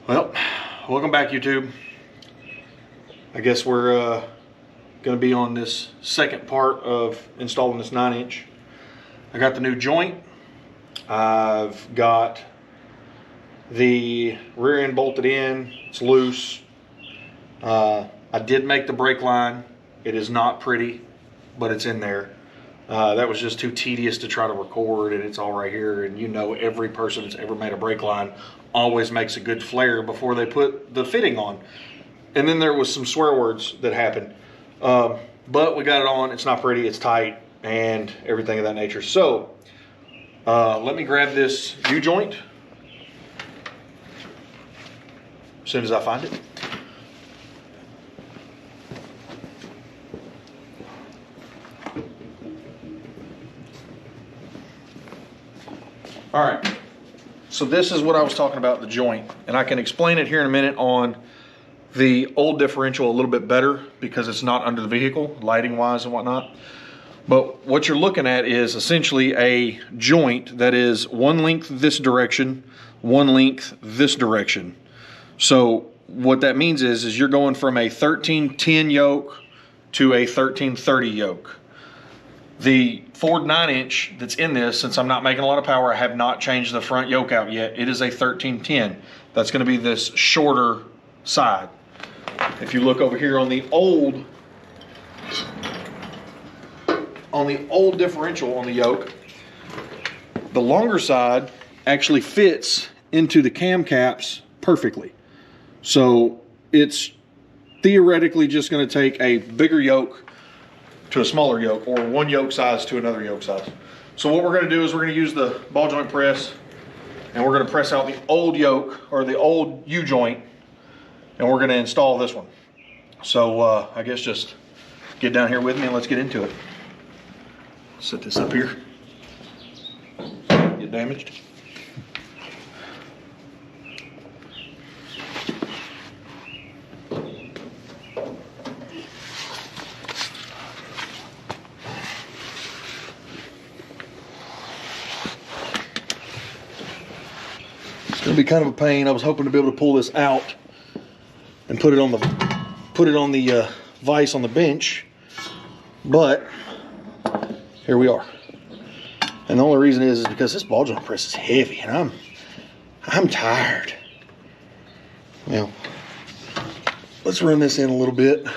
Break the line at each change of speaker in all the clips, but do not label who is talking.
Well, welcome back, YouTube. I guess we're going to be on this second part of installing this 9-inch. I got the new joint. I've got the rear end bolted in. It's loose. I did make the brake line. It is not pretty, but it's in there. That was just too tedious to try to record, and it's all right here. And you know, every person that's ever made a brake line always makes a good flare before they put the fitting on. And then there was some swear words that happened. But we got it on. It's not pretty, it's tight, and everything of that nature. So let me grab this U-joint as soon as I find it. All right, so this is what I was talking about, the joint, and I can explain it here in a minute on the old differential a little bit better because it's not under the vehicle, lighting wise and whatnot. But what you're looking at is essentially a joint that is one length this direction, one length this direction. So what that means is you're going from a 1310 yoke to a 1330 yoke. The Ford 9-inch that's in this, since I'm not making a lot of power, I have not changed the front yoke out yet. It is a 1310. That's going to be this shorter side. If you look over here on the old differential on the yoke, the longer side actually fits into the cam caps perfectly. So it's theoretically just going to take a bigger yoke to a smaller yoke, or one yoke size to another yoke size. So what we're going to do is we're going to use the ball joint press, and we're going to press out the old yoke, or the old U-joint, and we're going to install this one. So I guess just get down here with me and let's get into it. Set this up here. Get damaged. It's going to be kind of a pain. I was hoping to be able to pull this out and put it on the vise on the bench, but here we are. And the only reason is because this ball joint press is heavy, and I'm tired. Well, let's run this in a little bit.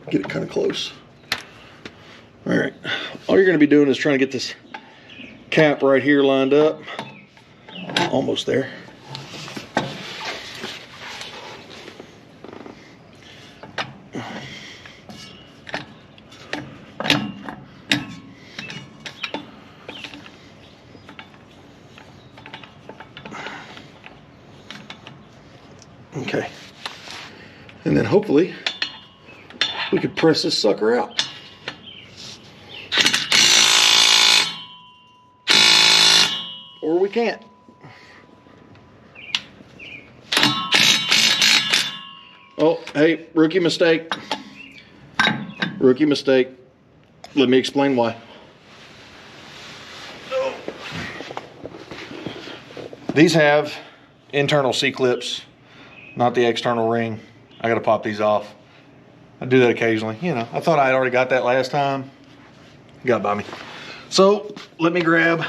Get it kind of close. All right, all you're going to be doing is trying to get this cap right here lined up. Almost there. Okay, and then hopefully we could press this sucker out. Or we can't. Oh, hey, rookie mistake. Rookie mistake. Let me explain why. Oh. These have internal C-clips, not the external ring. I gotta pop these off. I do that occasionally. You know, I thought I had already got that last time. Got by me. So let me grab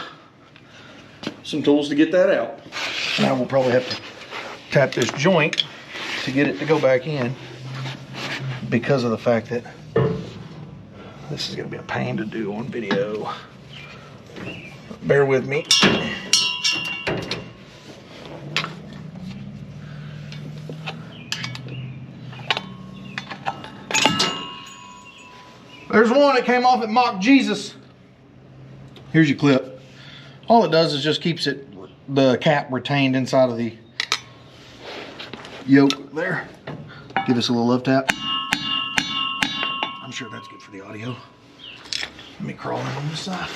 some tools to get that out. Now we'll probably have to tap this joint to get it to go back in, because of the fact that this is going to be a pain to do on video. Bear with me. There's one that came off at Mock Jesus. Here's your clip. All it does is just keeps the cap retained inside of the yoke there. Give us a little love tap. I'm sure that's good for the audio. Let me crawl in on this side.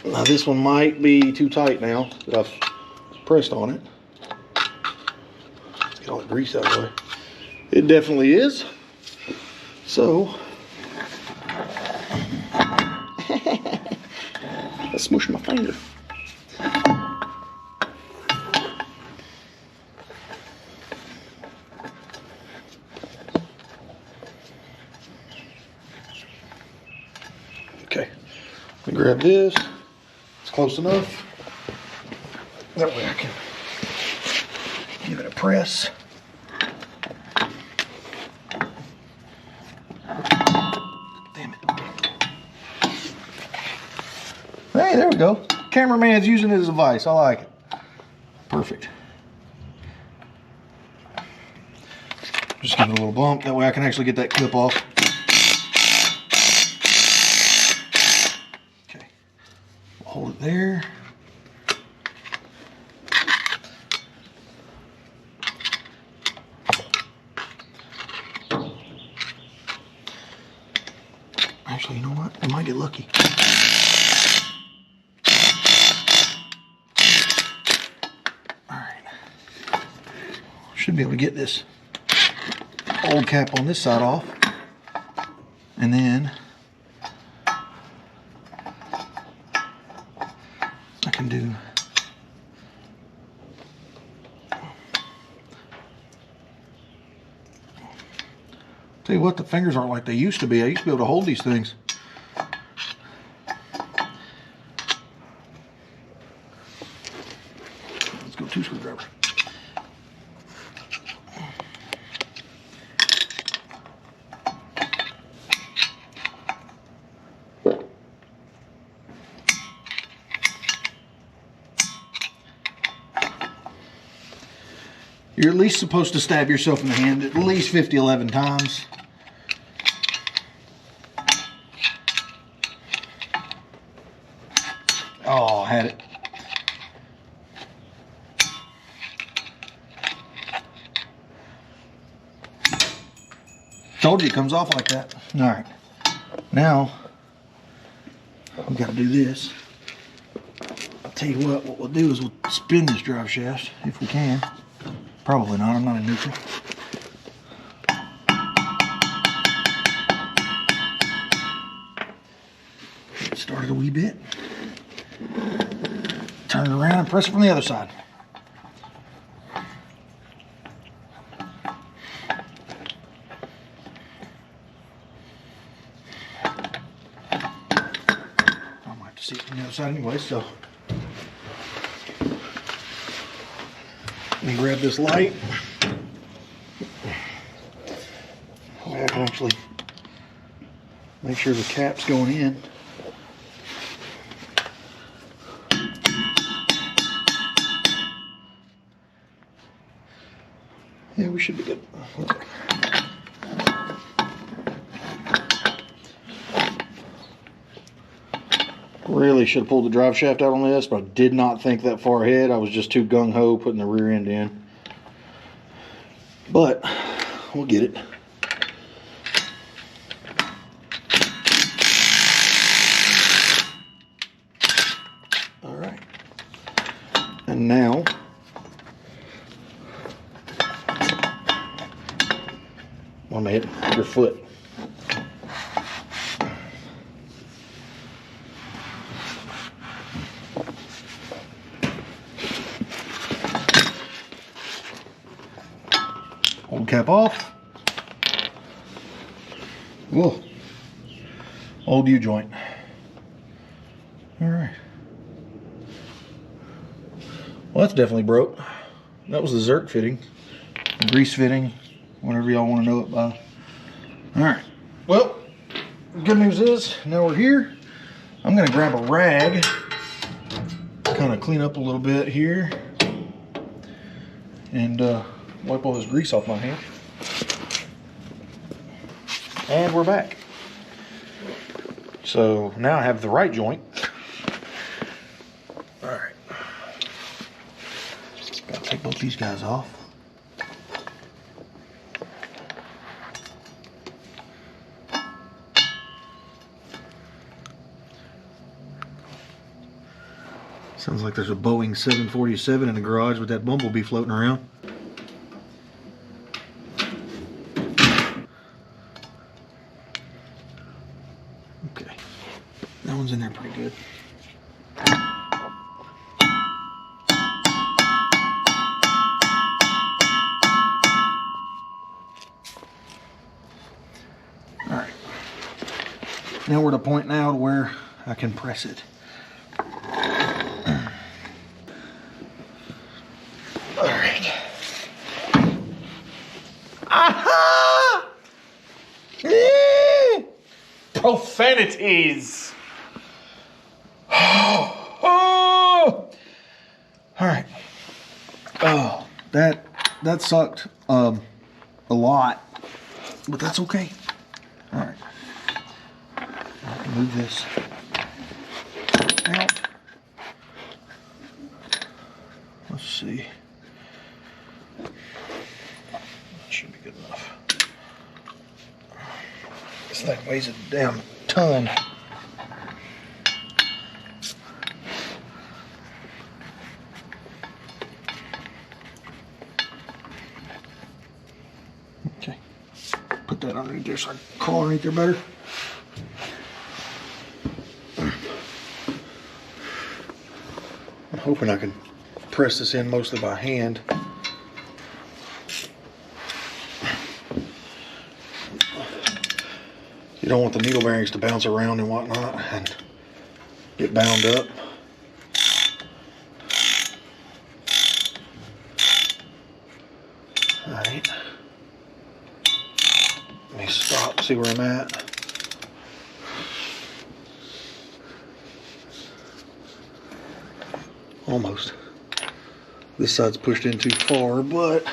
Now this one might be too tight now that I've pressed on it. Let's get all the grease out of the way. It definitely is. So Smush my finger. Okay, let me grab this. It's close enough. That way I can give it a press. Damn it. Hey, there we go. Cameraman's using it as a vise. I like it. Perfect. Just give it a little bump. That way I can actually get that clip off. Okay. Hold it there. Actually, you know what? I might get lucky. Should be able to get this old cap on this side off, and then I can do tell you what, the fingers aren't like they used to be. I used to be able to hold these things. Let's go 2 screwdrivers. You're at least supposed to stab yourself in the hand at least 50, 11 times. Oh, I had it. Told you it comes off like that. All right. Now, I've got to do this. I'll tell you what we'll do is we'll spin this drive shaft if we can. Probably not, I'm not in neutral. Get started a wee bit. Turn it around and press it from the other side. I might have to see it from the other side anyway, so. Let me grab this light. That way I can actually make sure the cap's going in. Yeah, we should be good. Okay. Really should have pulled the drive shaft out on this, but I did not think that far ahead. I was just too gung-ho putting the rear end in. But we'll get it. All right. And now I'm gonna hit your foot. Old cap off. Whoa. Old U-joint. All right. Well, that's definitely broke. That was the Zerk fitting. Grease fitting. Whatever y'all want to know it by. All right. Well, good news is, now we're here. I'm going to grab a rag. Kind of clean up a little bit here. And wipe all this grease off my hand. And we're back. So now I have the right joint. All right. Gotta take both these guys off. Sounds like there's a Boeing 747 in the garage with that bumblebee floating around. Okay, that one's in there pretty good. Now we're at a point now where I can press it. All right. Aha! Profanities. Oh. All right. Oh, that sucked a lot, but that's okay. All right. Move this out. Let's see. Should be good enough. This thing weighs a damn ton. Okay. Put that underneath there so I can crawl underneath there better. I'm hoping I can press this in mostly by hand. You don't want the needle bearings to bounce around and whatnot and get bound up. All right. Let me stop, see where I'm at. Almost. This side's pushed in too far, but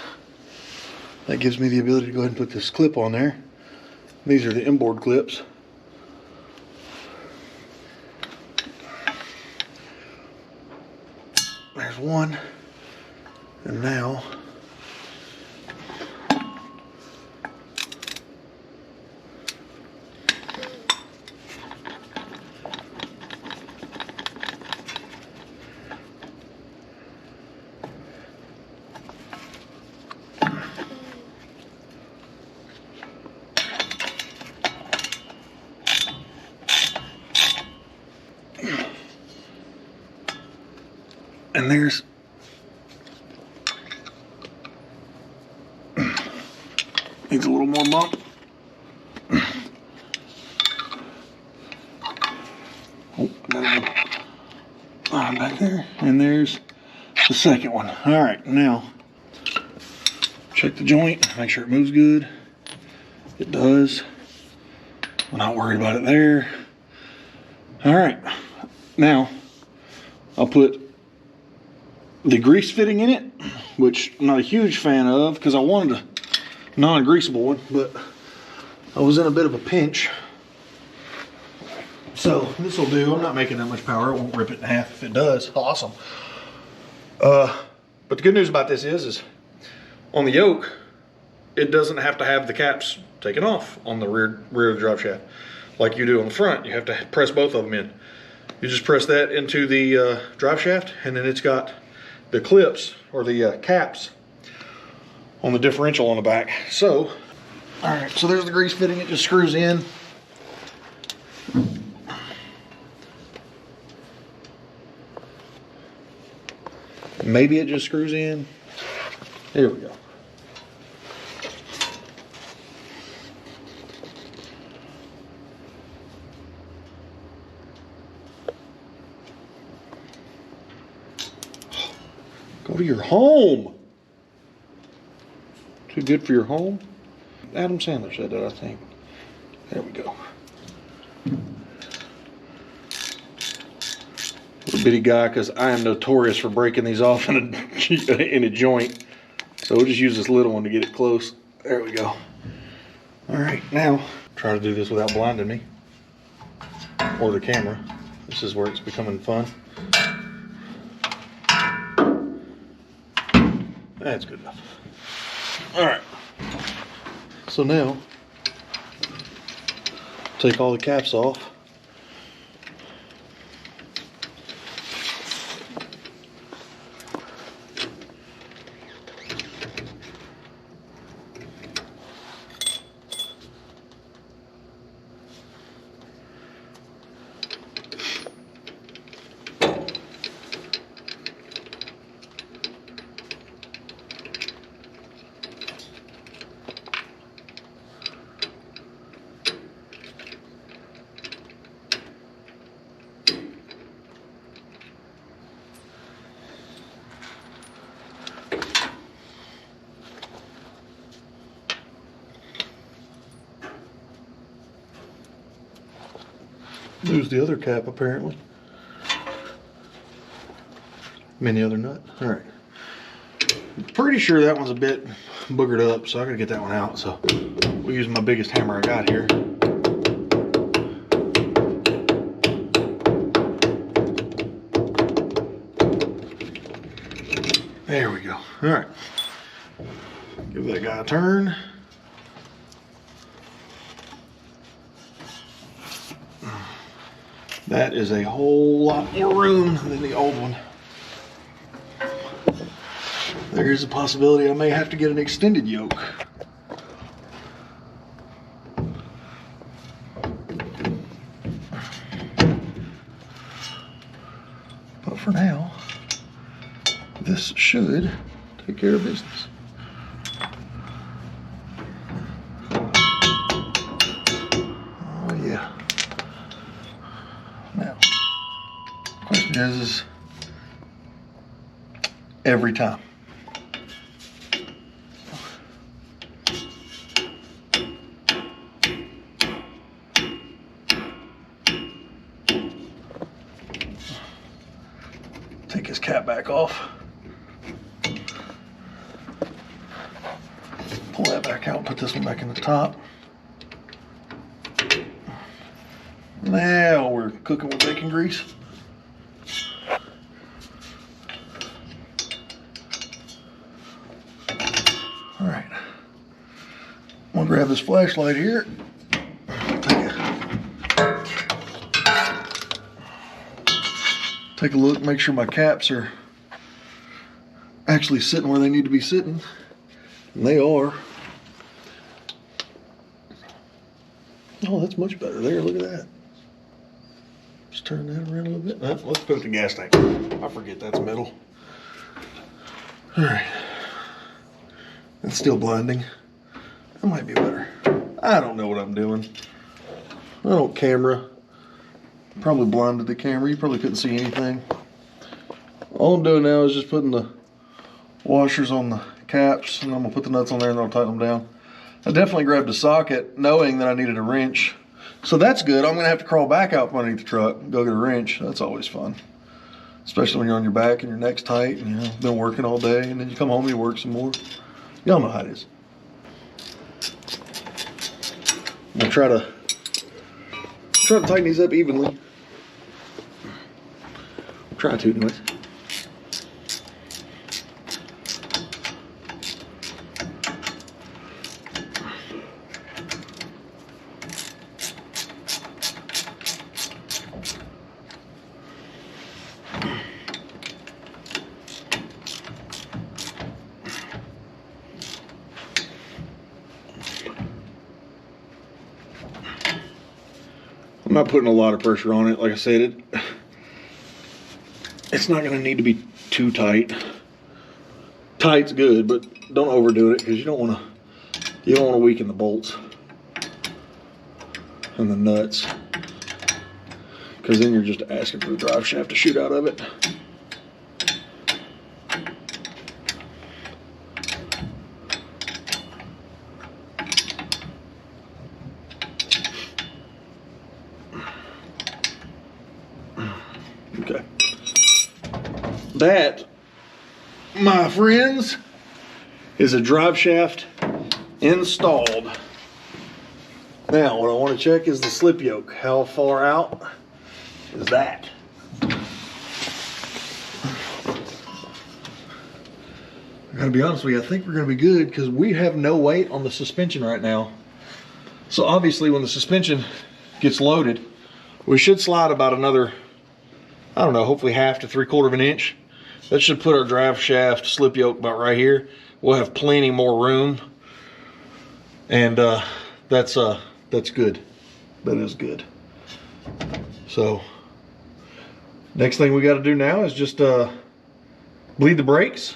that gives me the ability to go ahead and put this clip on there. These are the inboard clips. There's one. And now and there's needs a little more bump. Oh, gotta go back there. And there's the second one. All right, now check the joint, make sure it moves good. It does. I'm not worried about it there. All right, now I'll put the grease fitting in it, which I'm not a huge fan of because I wanted a non-greasable one, but I was in a bit of a pinch. So this will do. I'm not making that much power. It won't rip it in half. If it does, awesome. But the good news about this is on the yoke, it doesn't have to have the caps taken off on the rear of the drive shaft like you do on the front. You have to press both of them in. You just press that into the drive shaft, and then it's got the clips or the caps on the differential on the back. So, all right, so there's the grease fitting. It just screws in. Maybe it just screws in. Here we go. Go to your home. Too good for your home? Adam Sandler said that, I think. There we go. Little bitty guy, because I am notorious for breaking these off in a joint. So we'll just use this little one to get it close. There we go. All right, now try to do this without blinding me or the camera. This is where it's becoming fun. That's good enough. All right. So now, take all the caps off. Lose the other cap apparently. The other nut. All right. Pretty sure that one's a bit boogered up, so I gotta get that one out. So we'll use my biggest hammer I got here. There we go. All right. Give that guy a turn. That is a whole lot more room than the old one. There is a possibility I may have to get an extended yoke. But for now, this should take care of business. Oh yeah. Now, question is every time. Take his cap back off. Pull that back out, put this one back in the top. Now we're cooking with bacon grease. All right. I'm gonna grab this flashlight here. Take a look, make sure my caps are actually sitting where they need to be sitting. And they are. Oh, that's much better there, look at that. Just turn that around a little bit. Let's put the gas tank. I forget that's metal. All right. That's still blinding. That might be better. I don't know what I'm doing. I don't camera. Probably blinded the camera. You probably couldn't see anything. All I'm doing now is just putting the washers on the caps, and I'm gonna put the nuts on there and then I'll tighten them down. I definitely grabbed a socket knowing that I needed a wrench. So that's good. I'm gonna have to crawl back out from underneath the truck and go get a wrench. That's always fun. Especially when you're on your back and your neck's tight and you've been working all day and then you come home and you work some more. Y'all know how it is. I'm gonna try to tighten these up evenly. Try to anyways. I'm not putting a lot of pressure on it. Like I said, it's not going to need to be too tight. Tight's good, but don't overdo it because you don't want to weaken the bolts and the nuts, because then you're just asking for the drive shaft to shoot out of it. Okay. That, my friends, is a drive shaft installed. Now, what I want to check is the slip yoke. How far out is that? I gotta be honest with you, I think we're gonna be good because we have no weight on the suspension right now. So obviously when the suspension gets loaded, we should slide about another, I don't know, hopefully 1/2 to 3/4 of an inch. That should put our drive shaft slip yoke about right here. We'll have plenty more room. And that's good. That is good. So next thing we got to do now is just bleed the brakes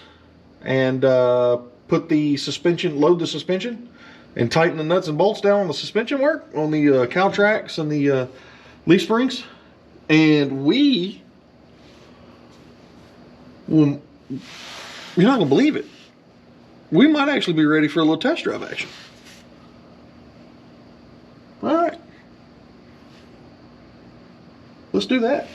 and put the suspension, load the suspension, and tighten the nuts and bolts down on the suspension work, on the cow tracks and the leaf springs. And we will, you're not gonna believe it, we might actually be ready for a little test drive action. All right. let's do that.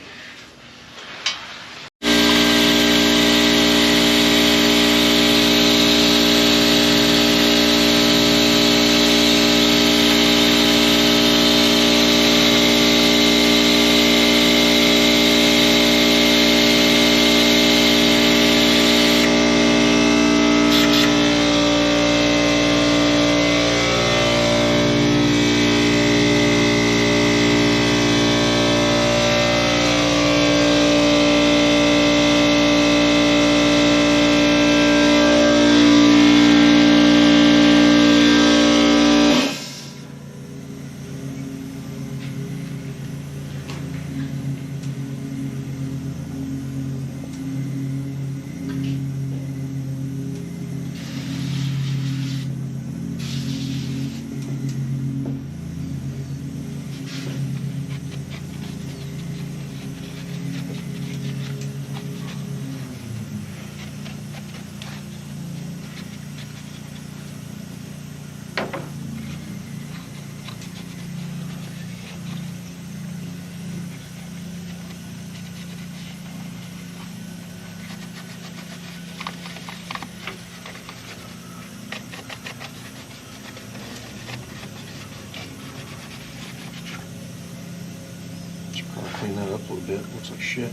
Clean that up a little bit. Looks like shit.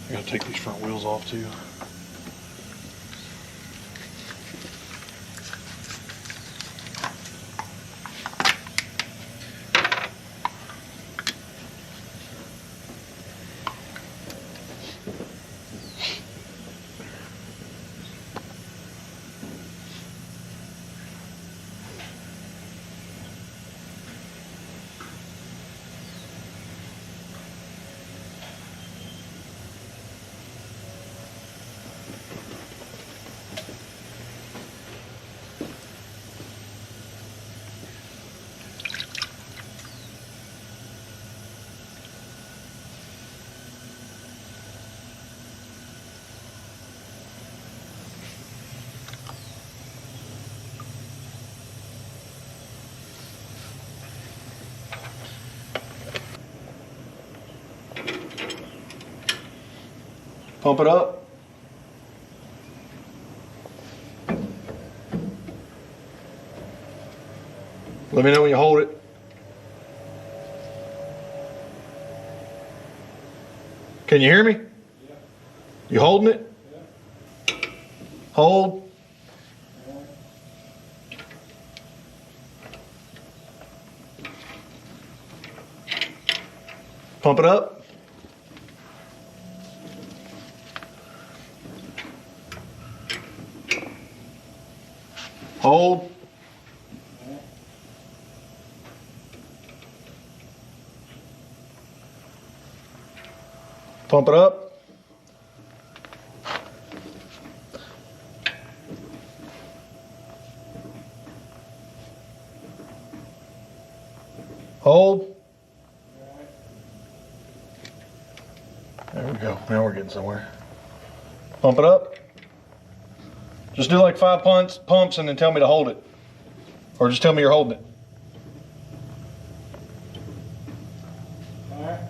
I gotta take these front wheels off too. Pump it up. Let me know when you hold it. Can you hear me? Yeah. You holding it? Yeah. Hold. Pump it up. Hold. Pump it up. Hold. There we go. Now we're getting somewhere. Pump it up. Just do like 5 pumps and then tell me to hold it. Or just tell me you're holding it.
All right.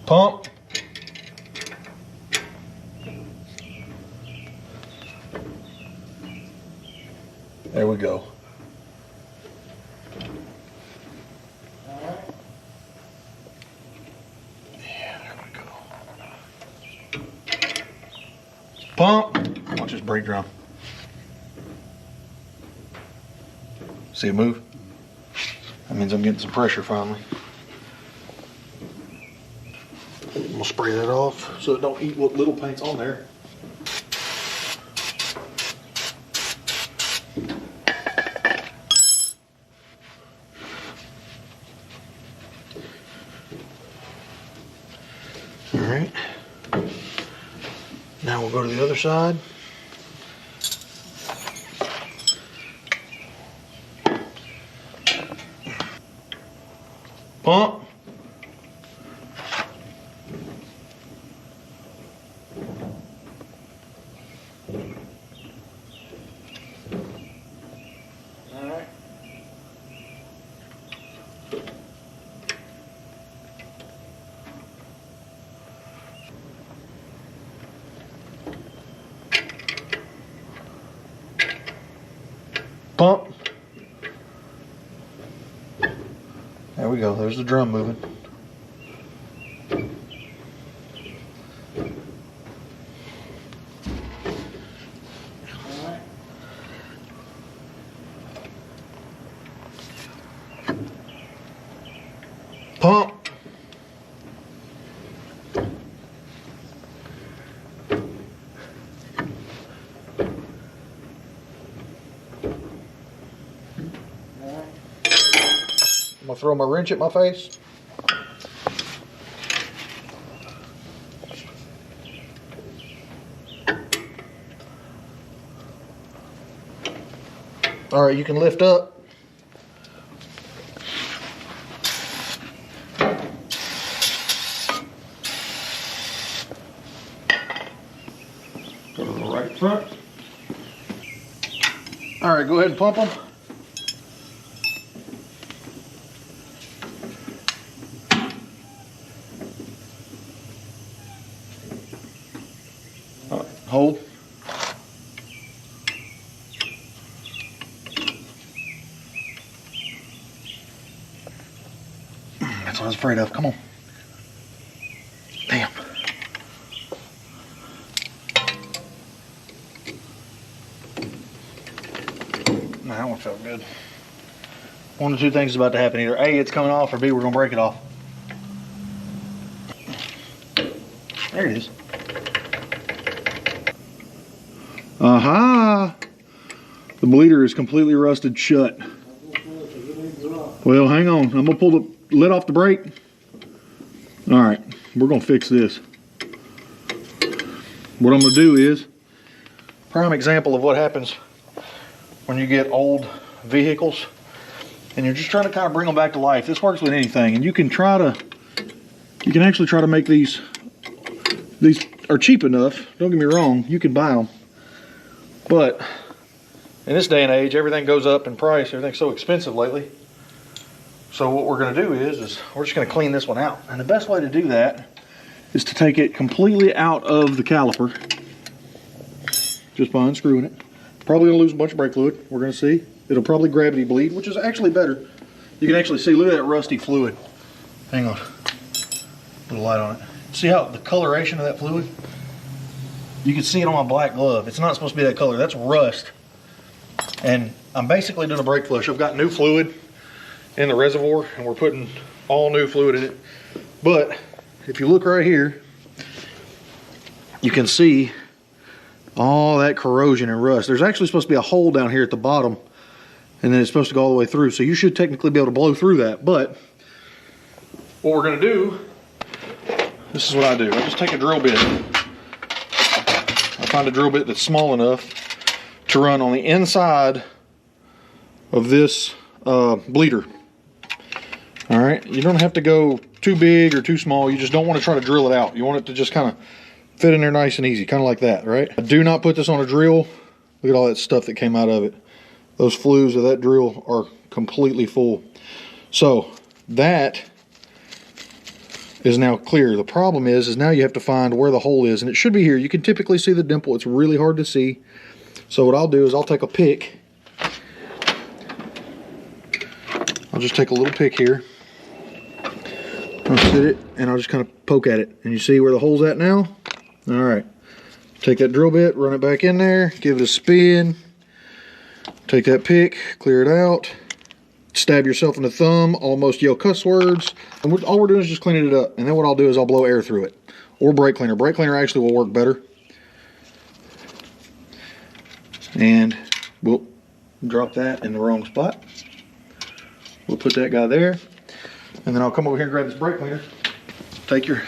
Pump. There we go. Pump. Watch this brake drum. See it move? That means I'm getting some pressure finally. I'm gonna spray that off so it don't eat what little paint's on there. All right. Now we'll go to the other side. Pump. Pump. There we go, there's the drum moving. Pump. I'm gonna throw my wrench at my face. All right, you can lift up. Go to the right front. All right, go ahead and pump them. Hold. That's what I was afraid of. Come on. Damn. Nah, that one felt good. One of two things is about to happen. Either A, it's coming off, or B, we're going to break it off. There it is. Aha! The bleeder is completely rusted shut. Well, hang on. I'm going to pull the lid off the brake. All right, we're going to fix this. What I'm going to do is, prime example of what happens when you get old vehicles and you're just trying to kind of bring them back to life. This works with anything, and you can actually try to make these are cheap enough. Don't get me wrong, you can buy them. But in this day and age, everything goes up in price. Everything's so expensive lately. So what we're going to do is we're just going to clean this one out. And the best way to do that is to take it completely out of the caliper just by unscrewing it. Probably going to lose a bunch of brake fluid. We're going to see. It'll probably gravity bleed, which is actually better. You can actually see, look at that rusty fluid. Hang on. Put a light on it. See how the coloration of that fluid? You can see it on my black glove. It's not supposed to be that color. That's rust. And I'm basically doing a brake flush. I've got new fluid in the reservoir, and we're putting all new fluid in it. But if you look right here, you can see all that corrosion and rust. There's actually supposed to be a hole down here at the bottom, and then it's supposed to go all the way through. So you should technically be able to blow through that. But what we're going to do, this is what I do. I just take a drill bit. Find a drill bit that's small enough to run on the inside of this bleeder. All right, you don't have to go too big or too small. You just don't want to try to drill it out. You want it to just kind of fit in there nice and easy, kind of like that, right? Do not put this on a drill. Look at all that stuff that came out of it. Those flues of that drill are completely full. So that is now clear. The problem is now you have to find where the hole is, and it should be here. You can typically see the dimple. It's really hard to see. So what I'll do is I'll take a pick. I'll just take a little pick here. I'll sit it and I'll just kind of poke at it. And you see where the hole's at now? All right. Take that drill bit, run it back in there, give it a spin. Take that pick, clear it out. Stab yourself in the thumb, almost yell cuss words. And all we're doing is just cleaning it up. And then what I'll do is I'll blow air through it. Or brake cleaner. Brake cleaner actually will work better. And we'll drop that in the wrong spot. We'll put that guy there. And then I'll come over here and grab this brake cleaner. Take your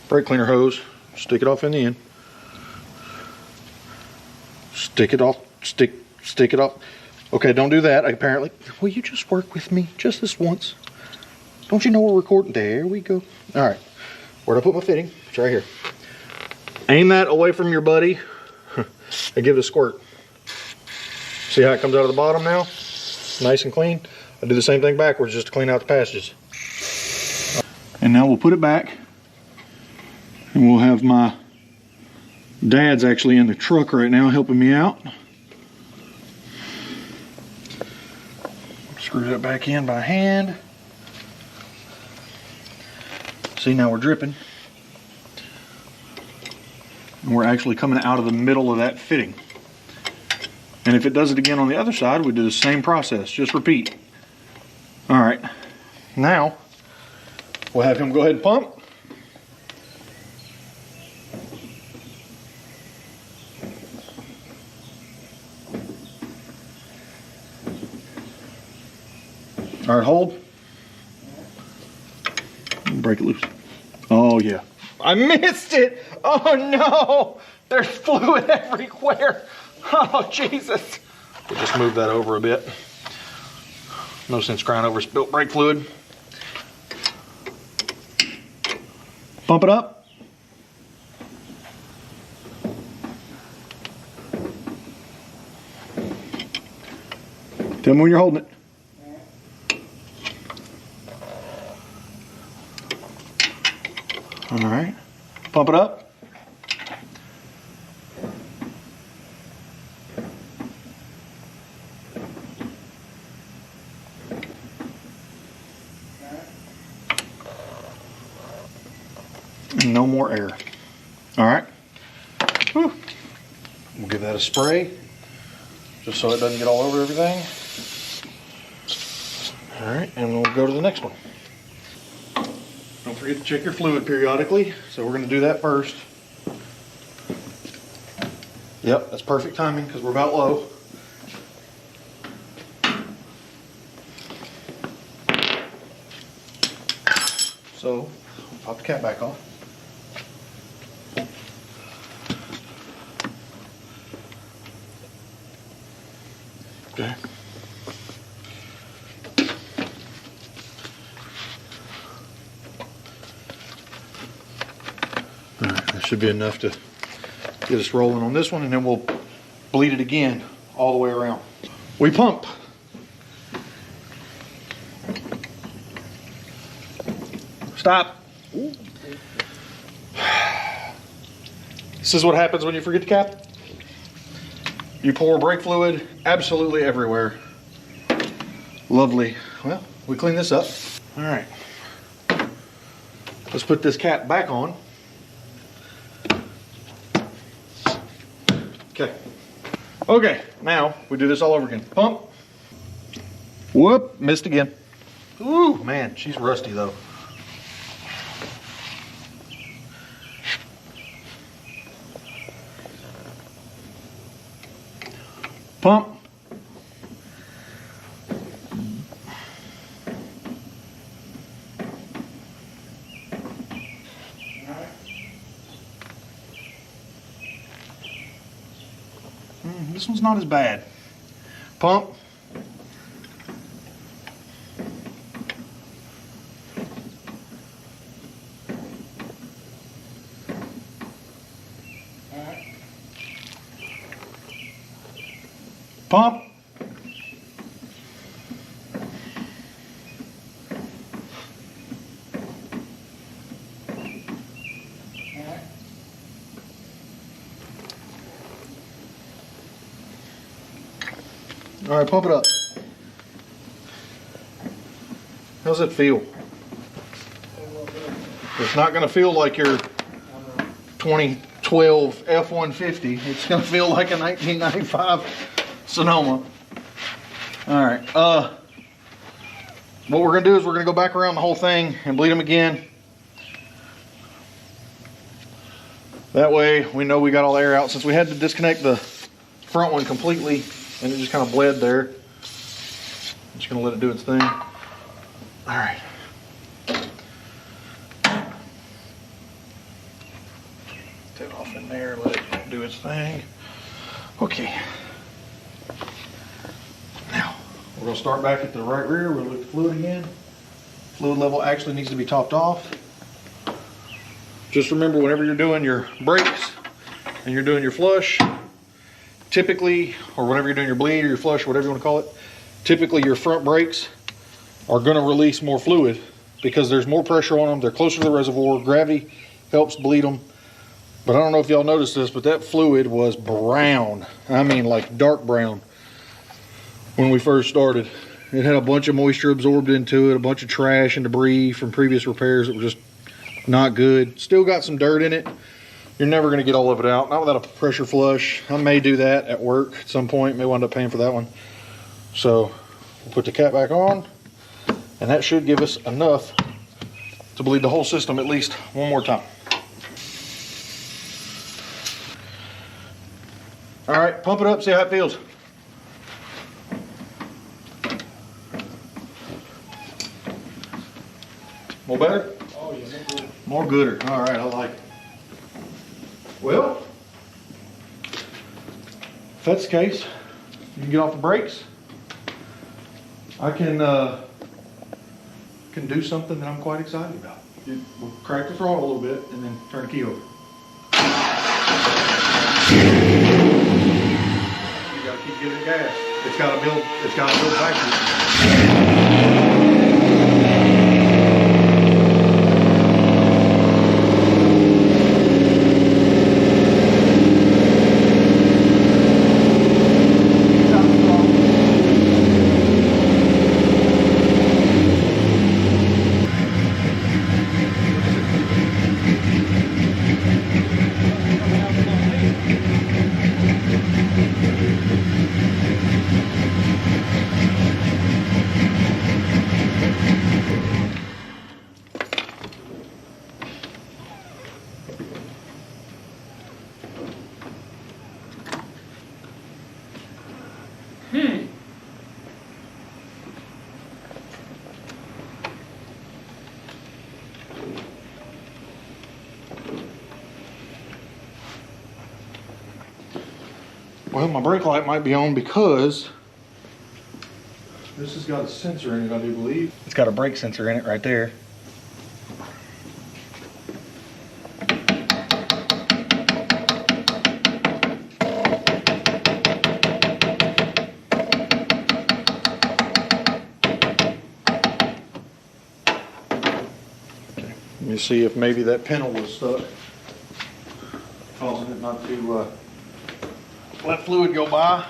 brake cleaner hose, stick it off in the end. Stick it off, stick it off. Okay, don't do that, apparently. Will you just work with me just this once? Don't you know we're recording? There we go. All right, where'd I put my fitting? It's right here. Aim that away from your buddy and give it a squirt. See how it comes out of the bottom now? Nice and clean. I do the same thing backwards just to clean out the passages. And now we'll put it back. And we'll have my dad's actually in the truck right now helping me out. Screw that back in by hand. See, now we're dripping. And we're actually coming out of the middle of that fitting. And if it does it again on the other side, we do the same process. Just repeat. All right. Now, we'll have him go ahead and pump. All right, hold. Break it loose. Oh, yeah. I missed it. Oh, no. There's fluid everywhere. Oh, Jesus. We'll just move that over a bit. No sense crying over spilt brake fluid. Pump it up. Tell me when you're holding it. All right, pump it up. No more air. All right. Whew. We'll give that a spray, just so it doesn't get all over everything. All right, and we'll go to the next one. Don't forget to check your fluid periodically. So we're going to do that first. Yep, that's perfect timing because we're about low. So, pop the cap back off. Okay. All right, that should be enough to get us rolling on this one, and then we'll bleed it again all the way around. We pump. Stop. Ooh. This is what happens when you forget the cap. You pour brake fluid absolutely everywhere. Lovely. Well, we clean this up. All right. Let's put this cap back on. Okay. Okay, now we do this all over again. Pump. Whoop, missed again. Ooh, man, she's rusty though. Pump. This one's not as bad. Pump. Pump. All right, pump it up. How's it feel? It's not going to feel like your 2012 F-150. It's going to feel like a 1995 Sonoma. All right. What we're going to do is we're going to go back around the whole thing and bleed them again. That way we know we got all the air out. Since we had to disconnect the front one completely and it just kind of bled there, I'm just going to let it do its thing. All right. Take it off in there, let it do its thing. Okay. Now, we're going to start back at the right rear. We'll look at the fluid again. Fluid level actually needs to be topped off. Just remember, whenever you're doing your brakes and you're doing your flush, typically, or whenever you're doing your bleed or your flush, whatever you want to call it, typically your front brakes are going to release more fluid because there's more pressure on them. They're closer to the reservoir. Gravity helps bleed them. But I don't know if y'all noticed this, but that fluid was brown. I mean, like dark brown when we first started. It had a bunch of moisture absorbed into it, a bunch of trash and debris from previous repairs that were just not good. Still got some dirt in it. You're never going to get all of it out, not without a pressure flush. I may do that at work at some point, may wind up paying for that one. So we'll put the cap back on, and that should give us enough to bleed the whole system at least one more time. All right, pump it up, see how it feels. More better?
Oh, yeah, more good.
More gooder. All right, I like it. Well, if that's the case, you can get off the brakes. I can do something that I'm quite excited about. We'll crack the throttle a little bit and then turn the key over. You gotta keep giving it gas. It's gotta build backwards. Well, my brake light might be on because this has got a sensor in it, I do believe. It's got a brake sensor in it right there. Let me see if maybe that pintle was stuck, causing it not to let fluid go by.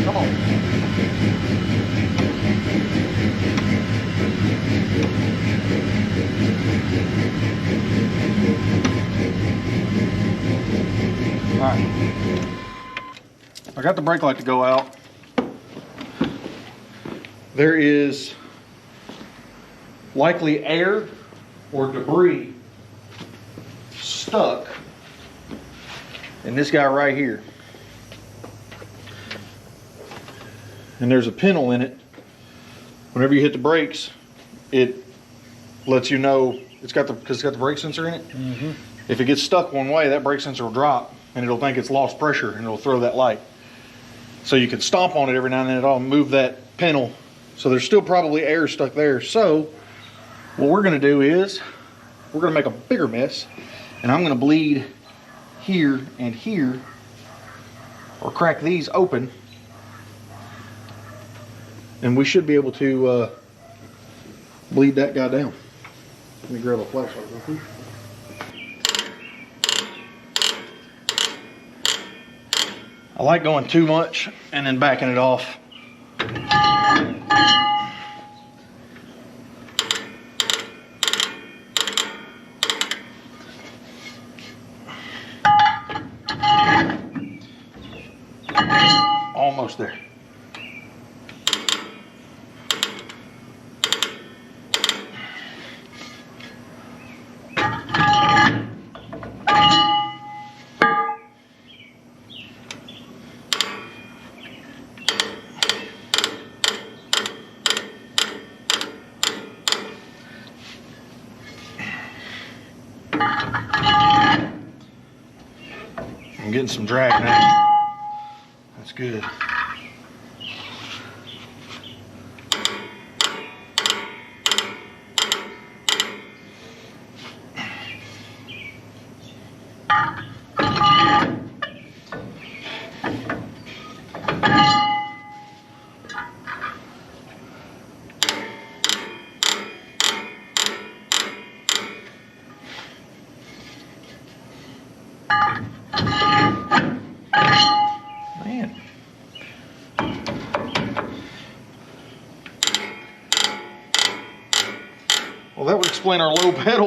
Come on. All right. I got the brake light to go out. There is likely air or debris stuck in this guy right here. And there's a pintle in it. Whenever you hit the brakes, it lets you know because it's got the brake sensor in it. Mm-hmm. If it gets stuck one way, that brake sensor will drop and it'll think it's lost pressure and it'll throw that light. So you can stomp on it every now and then, it'll move that pintle. So there's still probably air stuck there. So what we're gonna do is we're gonna make a bigger mess, and I'm gonna bleed here and here, or crack these open, and we should be able to bleed that guy down. Let me grab a flashlight real quick. I like going too much and then backing it off. Almost there. I'm getting some drag now. good. Man. Well, that would explain our low pedal.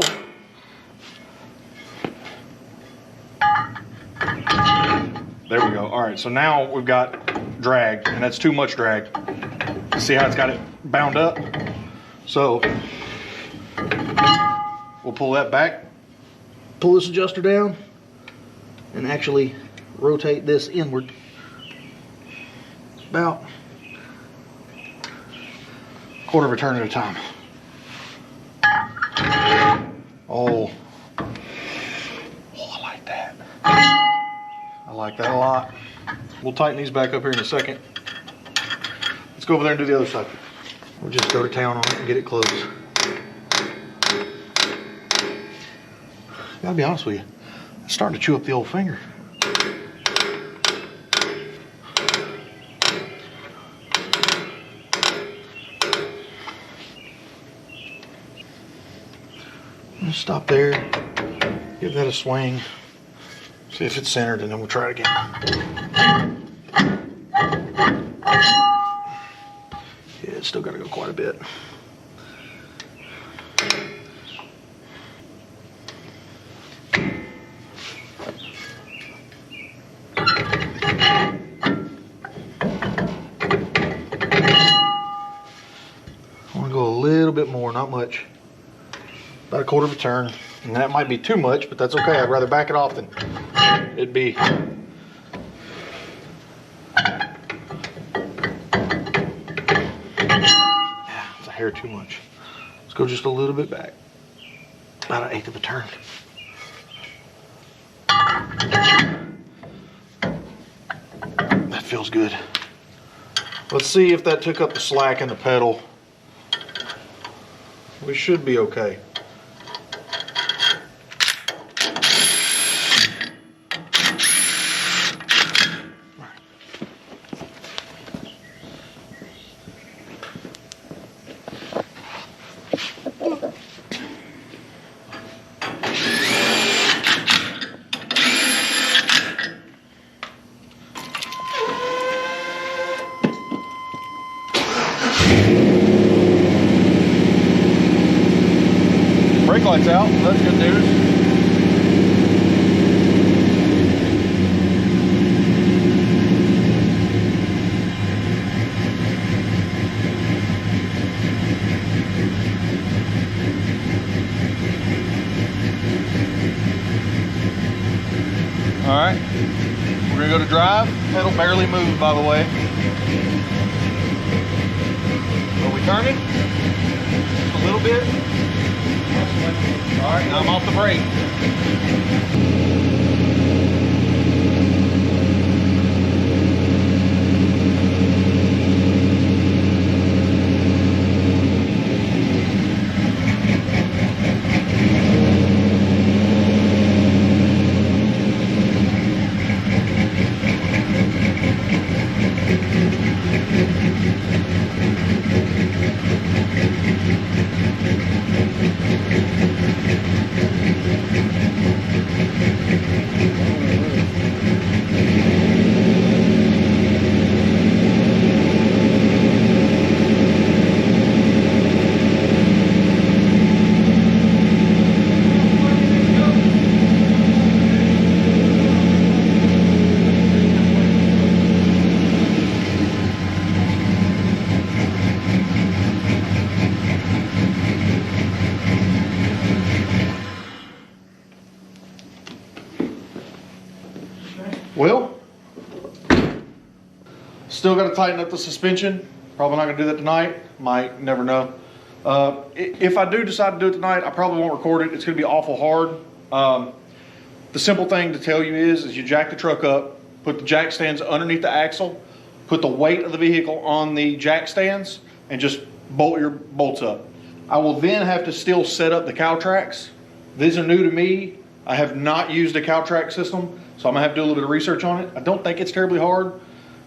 There we go. All right, so now we've got drag, and that's too much drag. See how it's got it bound up? So we'll pull that back, pull this adjuster down, and actually rotate this inward about a quarter of a turn at a time. Oh, I like that. I like that a lot. We'll tighten these back up here in a second. Let's go over there and do the other side. We'll just go to town on it and get it closed. Gotta be honest with you, it's starting to chew up the old finger. Just stop there, give that a swing, see if it's centered, and then we'll try it again. Yeah, it's still got to go quite a bit. I want to go a little bit more, not much. About a quarter of a turn. And that might be too much, but that's okay. I'd rather back it off than it'd be. Yeah, it's a hair too much. Let's go just a little bit back. About an eighth of a turn. That feels good. Let's see if that took up the slack in the pedal. We should be okay. Brake light's out, so that's good news. All right, we're gonna go to drive. Pedal barely moved, by the way. Are we turning? Just a little bit. All right, now I'm off the brake. Well, still got to tighten up the suspension. Probably not going to do that tonight. Might, never know. If I do decide to do it tonight, I probably won't record it. It's going to be awful hard. The simple thing to tell you is you jack the truck up, put the jack stands underneath the axle, put the weight of the vehicle on the jack stands, and just bolt your bolts up. I will then have to still set up the cow tracks. These are new to me. I have not used a cow track system, so I'm gonna have to do a little bit of research on it. I don't think it's terribly hard.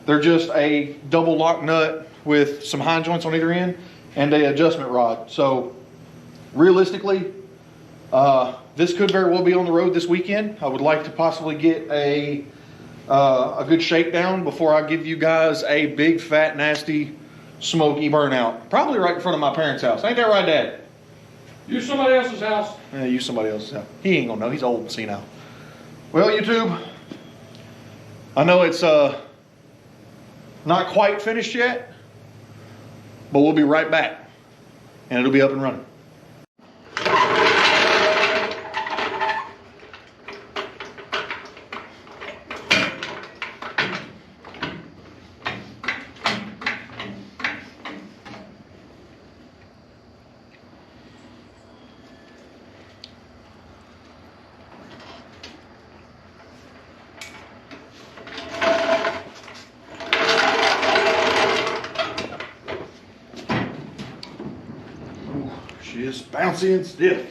They're just a double lock nut with some hind joints on either end and a adjustment rod. So realistically, this could very well be on the road this weekend. I would like to possibly get a good shakedown before I give you guys a big, fat, nasty, smoky burnout. Probably right in front of my parents' house. Ain't that right, Dad?
Use somebody else's house.
Yeah, use somebody else's house. He ain't gonna know. He's old and senile. Well, YouTube, I know it's not quite finished yet, but we'll be right back, and it'll be up and running. She is bouncy and stiff.